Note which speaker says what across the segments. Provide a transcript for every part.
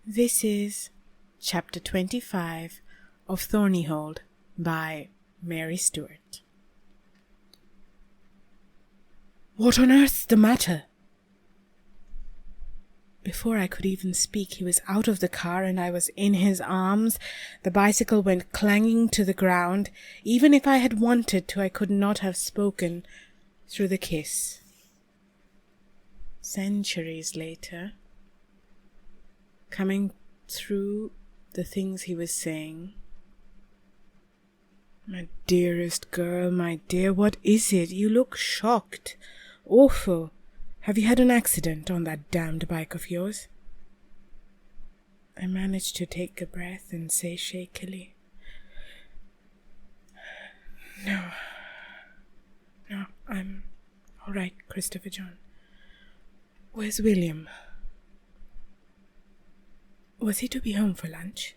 Speaker 1: This is Chapter 25 of Thornyhold by Mary Stewart. What on earth's the matter? Before I could even speak, he was out of the car and I was in his arms. The bicycle went clanging to the ground. Even if I had wanted to, I could not have spoken through the kiss. Centuries later, coming through the things he was saying. My dearest girl, my dear, what is it? You look shocked. Awful. Have you had an accident on that damned bike of yours? I managed to take a breath and say shakily, No, I'm all right, Christopher John. Where's William? Was he to be home for lunch?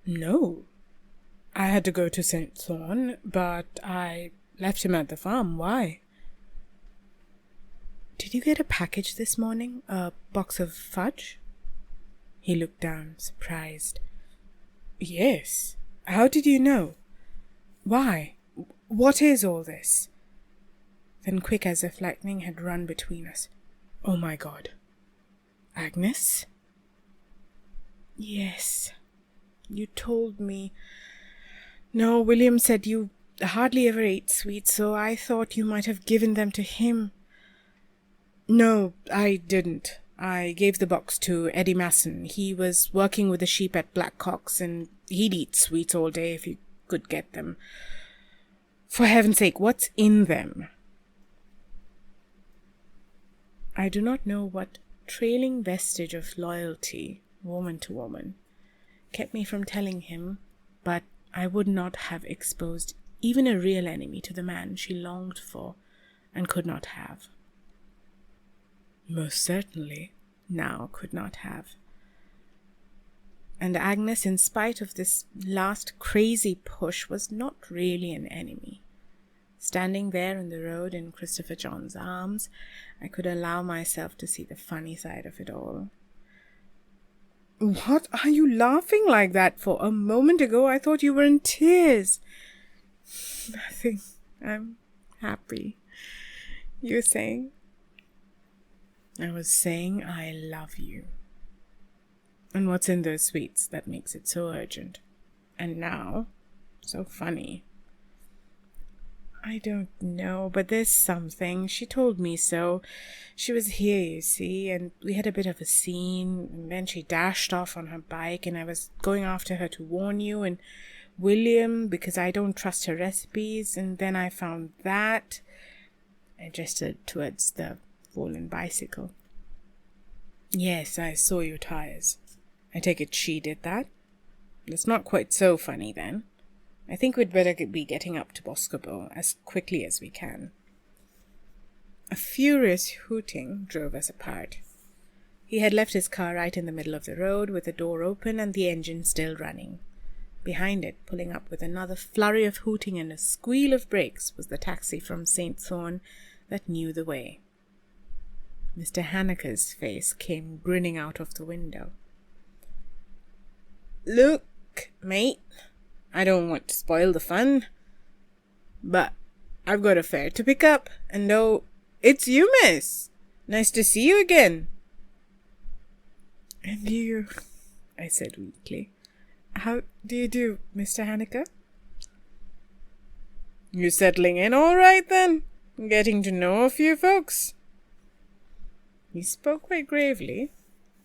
Speaker 1: No. I had to go to St. Thorn, but I left him at the farm. Why? Did you get a package this morning? A box of fudge? He looked down, surprised. Yes. How did you know? Why? What is all this? Then quick as if lightning had run between us. Oh my God. Agnes? Yes. You told me. No, William said you hardly ever ate sweets, so I thought you might have given them to him. No, I didn't. I gave the box to Eddie Masson. He was working with the sheep at Blackcock's, and he'd eat sweets all day if he could get them. For heaven's sake, what's in them? I do not know what trailing vestige of loyalty, woman to woman, kept me from telling him, but I would not have exposed even a real enemy to the man she longed for and could not have. Most certainly now could not have. And Agnes, in spite of this last crazy push, was not really an enemy. Standing there in the road in Christopher John's arms, I could allow myself to see the funny side of it all. What are you laughing like that for? A moment ago I thought you were in tears. Nothing. I'm happy. You were saying? I was saying I love you. And what's in those sweets that makes it so urgent? And now, so funny. I don't know, but there's something. She told me so. She was here, you see, and we had a bit of a scene, and then she dashed off on her bike, and I was going after her to warn you, and William, because I don't trust her recipes, and then I found that. I gestured towards the fallen bicycle. Yes, I saw your tires. I take it she did that? It's not quite so funny, then. I think we'd better be getting up to Boscobel as quickly as we can. A furious hooting drove us apart. He had left his car right in the middle of the road with the door open and the engine still running. Behind it, pulling up with another flurry of hooting and a squeal of brakes, was the taxi from St. Thorn that knew the way. Mr. Haneke's face came grinning out of the window. Look, mate. I don't want to spoil the fun, but I've got a fare to pick up, and oh, it's you, miss. Nice to see you again. And you, I said weakly. How do you do, Mr. Haneke? You settling in all right, then? Getting to know a few folks? He spoke quite gravely,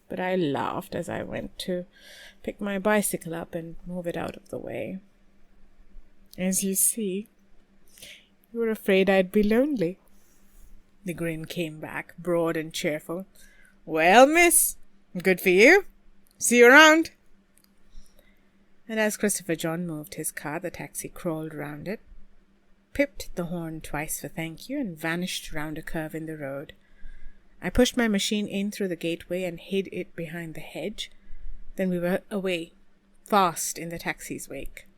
Speaker 1: but I laughed as I went to pick my bicycle up and move it out of the way. As you see, you were afraid I'd be lonely. The grin came back, broad and cheerful. Well, miss, good for you. See you around. And as Christopher John moved his car, the taxi crawled round it, pipped the horn twice for thank you, and vanished round a curve in the road. I pushed my machine in through the gateway and hid it behind the hedge. Then we were away, fast in the taxi's wake,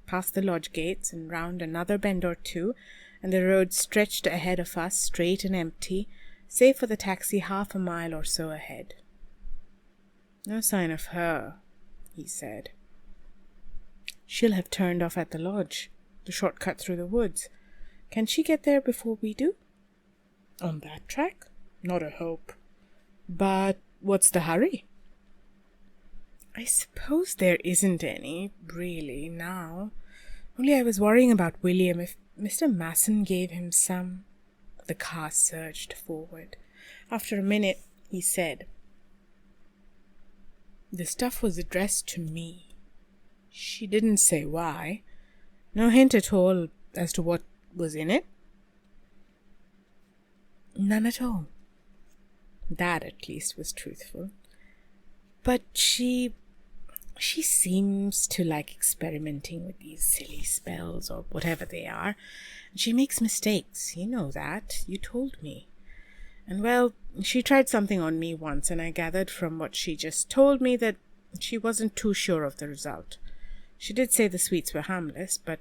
Speaker 1: past the lodge gates and round another bend or two, and the road stretched ahead of us, straight and empty, save for the taxi half a mile or so ahead. No sign of her, he said. She'll have turned off at the lodge, the shortcut through the woods. Can she get there before we do? On that track? Not a hope. But what's the hurry? I suppose there isn't any, really, now. Only I was worrying about William. If Mr. Masson gave him some... The car surged forward. After a minute, he said, "The stuff was addressed to me. She didn't say why. No hint at all as to what was in it?" "None at all." That, at least, was truthful. "But she seems to like experimenting with these silly spells, or whatever they are. She makes mistakes. You know that. You told me. And, well, she tried something on me once, and I gathered from what she just told me that she wasn't too sure of the result. She did say the sweets were harmless, but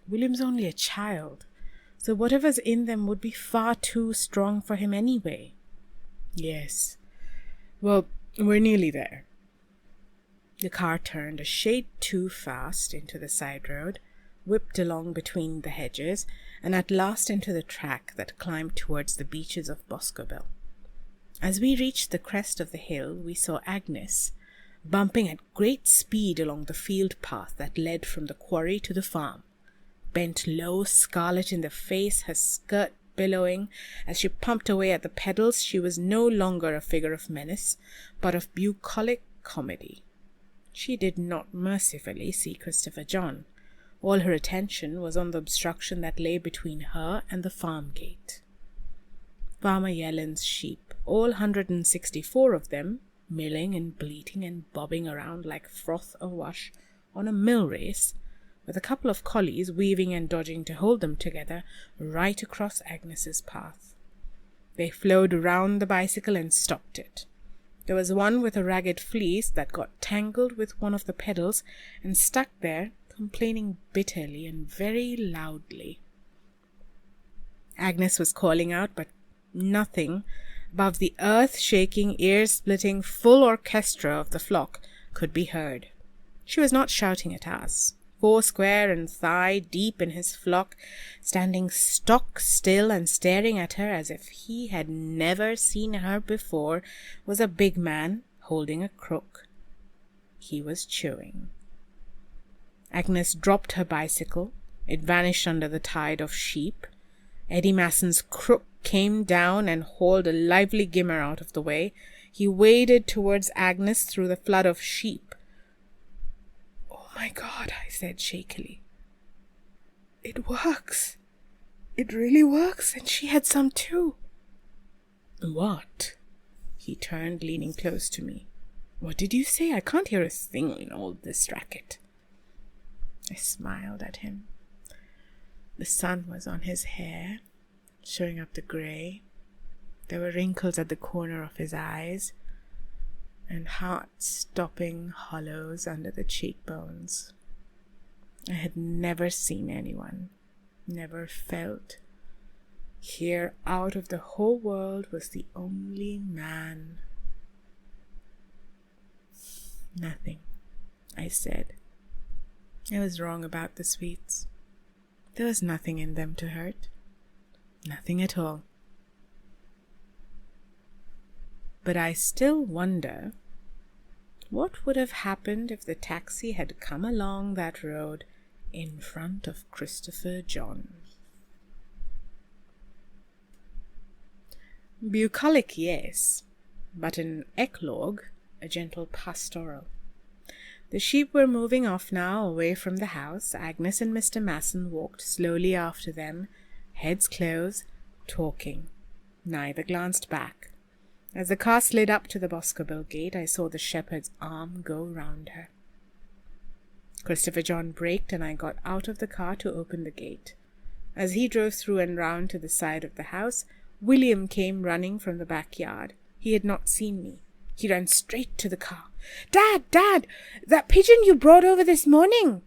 Speaker 1: William's only a child, so whatever's in them would be far too strong for him anyway." "Yes. Well, we're nearly there." The car turned a shade too fast into the side road, whipped along between the hedges, and at last into the track that climbed towards the beaches of Boscobel. As we reached the crest of the hill, we saw Agnes, bumping at great speed along the field path that led from the quarry to the farm. Bent low, scarlet in the face, her skirt billowing as she pumped away at the pedals, she was no longer a figure of menace, but of bucolic comedy. She did not mercifully see Christopher John. All her attention was on the obstruction that lay between her and the farm gate. Farmer Yellen's sheep, all 164 of them, milling and bleating and bobbing around like froth awash on a mill race, with a couple of collies weaving and dodging to hold them together right across Agnes's path. They flowed round the bicycle and stopped it. There was one with a ragged fleece that got tangled with one of the pedals and stuck there, complaining bitterly and very loudly. Agnes was calling out, but nothing above the earth-shaking, ear-splitting, full orchestra of the flock could be heard. She was not shouting at us. Foursquare and thigh deep in his flock, standing stock still and staring at her as if he had never seen her before, was a big man holding a crook. He was chewing. Agnes dropped her bicycle. It vanished under the tide of sheep. Eddie Masson's crook came down and hauled a lively gimmer out of the way. He waded towards Agnes through the flood of sheep. "Oh, my God," I said shakily. "It works. It really works, and she had some too." "What?" He turned, leaning close to me. "What did you say? I can't hear a thing in all this racket." I smiled at him. The sun was on his hair, showing up the grey. There were wrinkles at the corner of his eyes, and heart-stopping hollows under the cheekbones. I had never seen anyone, never felt. Here, out of the whole world, was the only man. "Nothing," I said. I was wrong about the sweets. There was nothing in them to hurt. Nothing at all. But I still wonder what would have happened if the taxi had come along that road in front of Christopher John. Bucolic, yes, but an eclogue, a gentle pastoral. The sheep were moving off now, away from the house. Agnes and Mr. Masson walked slowly after them, heads close, talking. Neither glanced back. As the car slid up to the Boscobel gate, I saw the shepherd's arm go round her. Christopher John braked, and I got out of the car to open the gate. As he drove through and round to the side of the house, William came running from the backyard. He had not seen me. He ran straight to the car. Dad, that pigeon you brought over this morning!"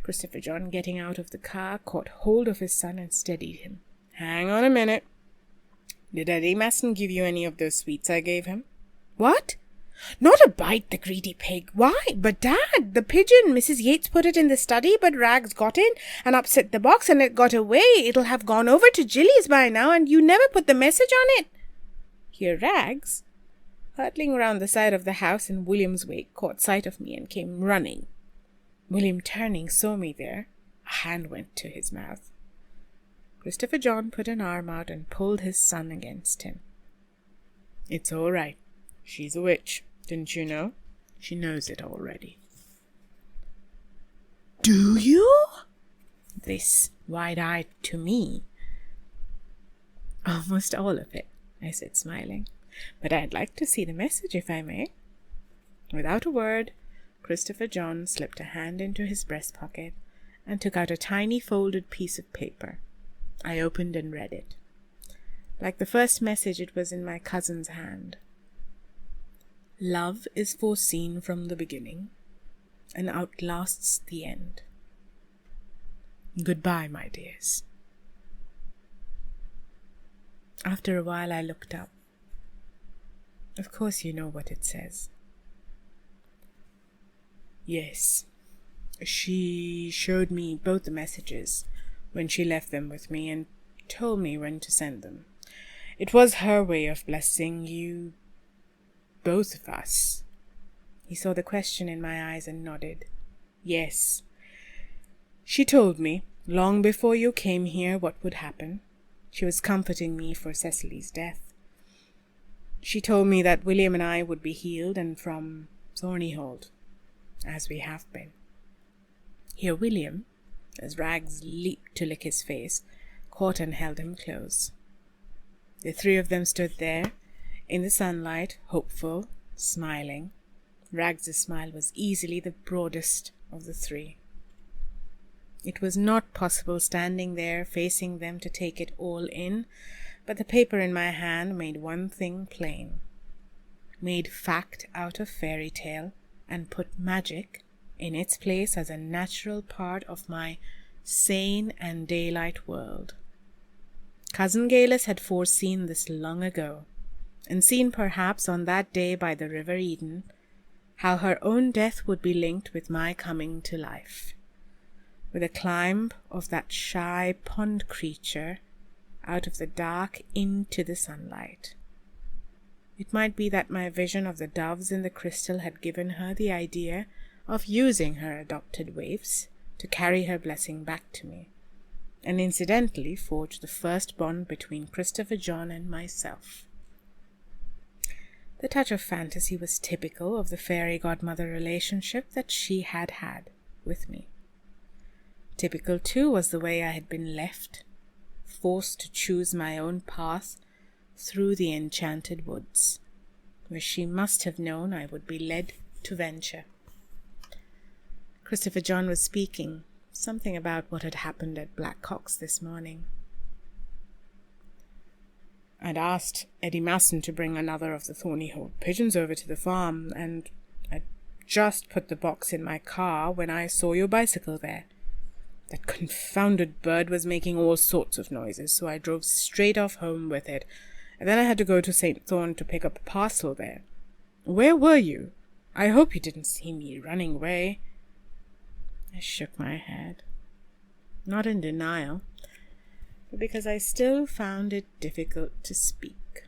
Speaker 1: Christopher John, getting out of the car, caught hold of his son and steadied him. "Hang on a minute. Did Eddie Masson give you any of those sweets I gave him?" "What? Not a bite, the greedy pig. Why? But Dad, the pigeon, Mrs. Yates put it in the study, but Rags got in and upset the box and it got away. It'll have gone over to Gilly's by now and you never put the message on it. Here Rags, hurtling round the side of the house in William's wake, caught sight of me and came running. William, turning, saw me there. A hand went to his mouth. Christopher John put an arm out and pulled his son against him. It's all right. She's a witch. Didn't you know? She knows it already. Do you? This wide-eyed to me. Almost all of it, I said, smiling. But I'd like to see the message, if I may. Without a word, Christopher John slipped a hand into his breast pocket and took out a tiny folded piece of paper. I opened and read it. Like the first message, it was in my cousin's hand. Love is foreseen from the beginning and outlasts the end. Goodbye, my dears. After a while I looked up. Of course you know what it says. Yes. She showed me both the messages when she left them with me and told me when to send them. It was her way of blessing you, both of us. He saw the question in my eyes and nodded. Yes. She told me, long before you came here, what would happen. She was comforting me for Cecily's death. She told me that William and I would be healed and from Thornyhold, as we have been. Here William, as Rags leaped to lick his face, caught and held him close. The three of them stood there, in the sunlight, hopeful, smiling. Rags's smile was easily the broadest of the three. It was not possible standing there facing them to take it all in, but the paper in my hand made one thing plain. Made fact out of fairy tale and put magic in its place as a natural part of my sane and daylight world. Cousin Geillis had foreseen this long ago, and seen perhaps on that day by the River Eden how her own death would be linked with my coming to life, with a climb of that shy pond creature out of the dark into the sunlight. It might be that my vision of the doves in the crystal had given her the idea of using her adopted waifs to carry her blessing back to me, and incidentally forge the first bond between Christopher John and myself. The touch of fantasy was typical of the fairy godmother relationship that she had had with me. Typical, too, was the way I had been left, forced to choose my own path through the enchanted woods, where she must have known I would be led to venture. Christopher John was speaking, something about what had happened at Black Cock's this morning. I'd asked Eddie Masson to bring another of the Thornyhold pigeons over to the farm, and I'd just put the box in my car when I saw your bicycle there. That confounded bird was making all sorts of noises, so I drove straight off home with it, and then I had to go to St. Thorn to pick up a parcel there. Where were you? I hope you didn't see me running away. I shook my head, not in denial, but because I still found it difficult to speak.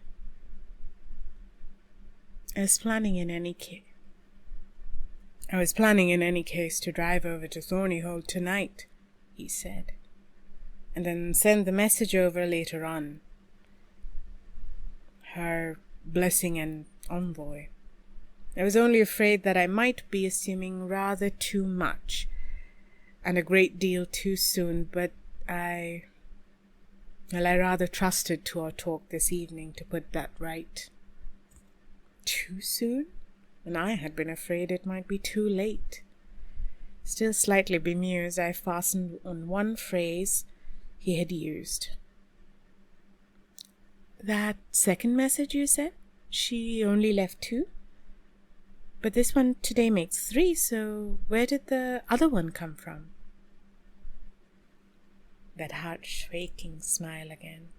Speaker 1: I was planning in any case to drive over to Thornyhold tonight, he said, and then send the message over later on. Her blessing and envoy. I was only afraid that I might be assuming rather too much, and a great deal too soon, but I rather trusted to our talk this evening to put that right. Too soon? And I had been afraid it might be too late. Still slightly bemused, I fastened on one phrase he had used. That second message you said? She only left 2? But this one today makes 3, so where did the other one come from? That heart-shaking smile again.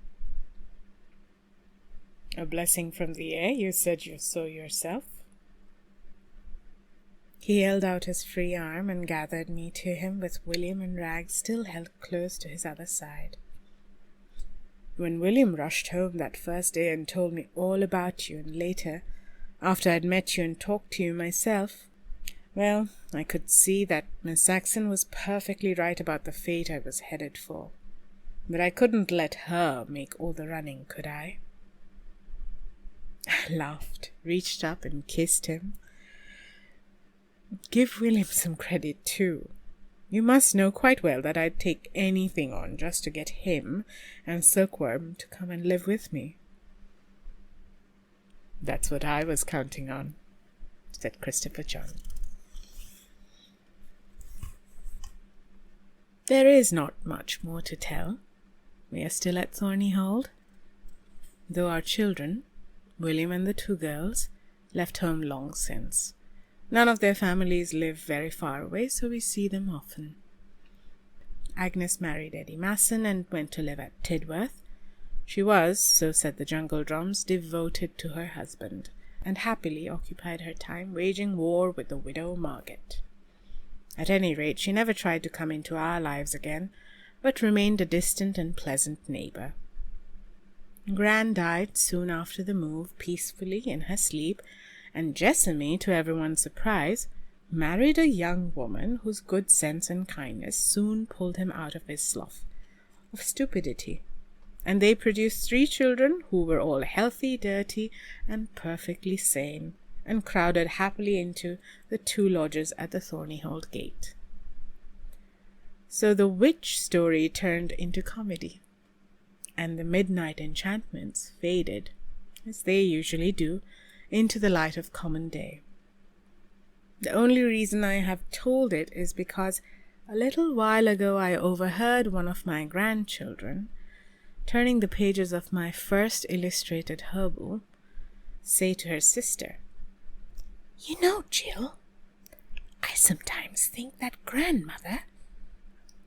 Speaker 1: A blessing from the air, you said you saw yourself. He held out his free arm and gathered me to him, with William and Rags still held close to his other side. When William rushed home that first day and told me all about you, and later, after I'd met you and talked to you myself, well, I could see that Miss Saxon was perfectly right about the fate I was headed for. But I couldn't let her make all the running, could I? I laughed, reached up and kissed him. Give William some credit, too. You must know quite well that I'd take anything on just to get him and Silkworm to come and live with me. That's what I was counting on, said Christopher John. There is not much more to tell. We are still at Thornyhold, though our children, William and the 2 girls, left home long since. None of their families live very far away, so we see them often. Agnes married Eddie Masson and went to live at Tidworth. She was, so said the jungle drums, devoted to her husband, and happily occupied her time waging war with the widow Margaret. At any rate, she never tried to come into our lives again, but remained a distant and pleasant neighbour. Gran died soon after the move, peacefully in her sleep, and Jessamy, to everyone's surprise, married a young woman whose good sense and kindness soon pulled him out of his slough of stupidity, and they produced 3 children who were all healthy, dirty, and perfectly sane, and crowded happily into the 2 lodges at the Thornyhold gate. So the witch story turned into comedy, and the midnight enchantments faded, as they usually do, into the light of common day. The only reason I have told it is because a little while ago I overheard one of my grandchildren, turning the pages of my first illustrated herbal, say to her sister, "You know, Jill, I sometimes think that grandmother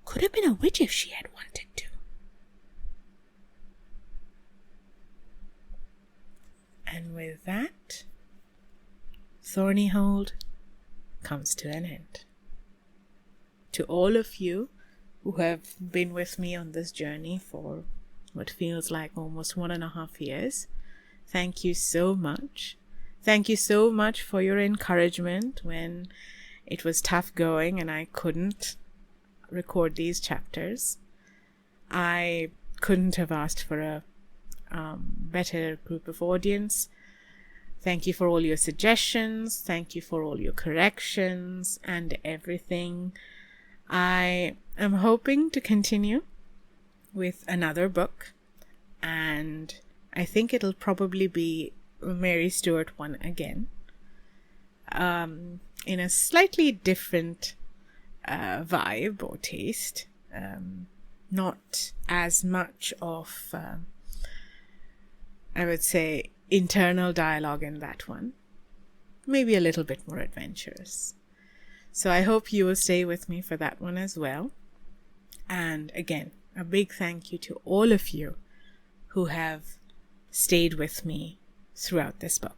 Speaker 1: could have been a witch if she had wanted to." And with that, Thornyhold comes to an end. To all of you who have been with me on this journey for what feels like almost 1.5 years, thank you so much. Thank you so much for your encouragement when it was tough going and I couldn't record these chapters. I couldn't have asked for a better group of audience. Thank you for all your suggestions. Thank you for all your corrections and everything. I am hoping to continue with another book, and I think it'll probably be a Mary Stewart one again, in a slightly different vibe or taste. Not as much of, I would say, internal dialogue in that one. Maybe a little bit more adventurous. So I hope you will stay with me for that one as well. And again, a big thank you to all of you who have stayed with me throughout this book.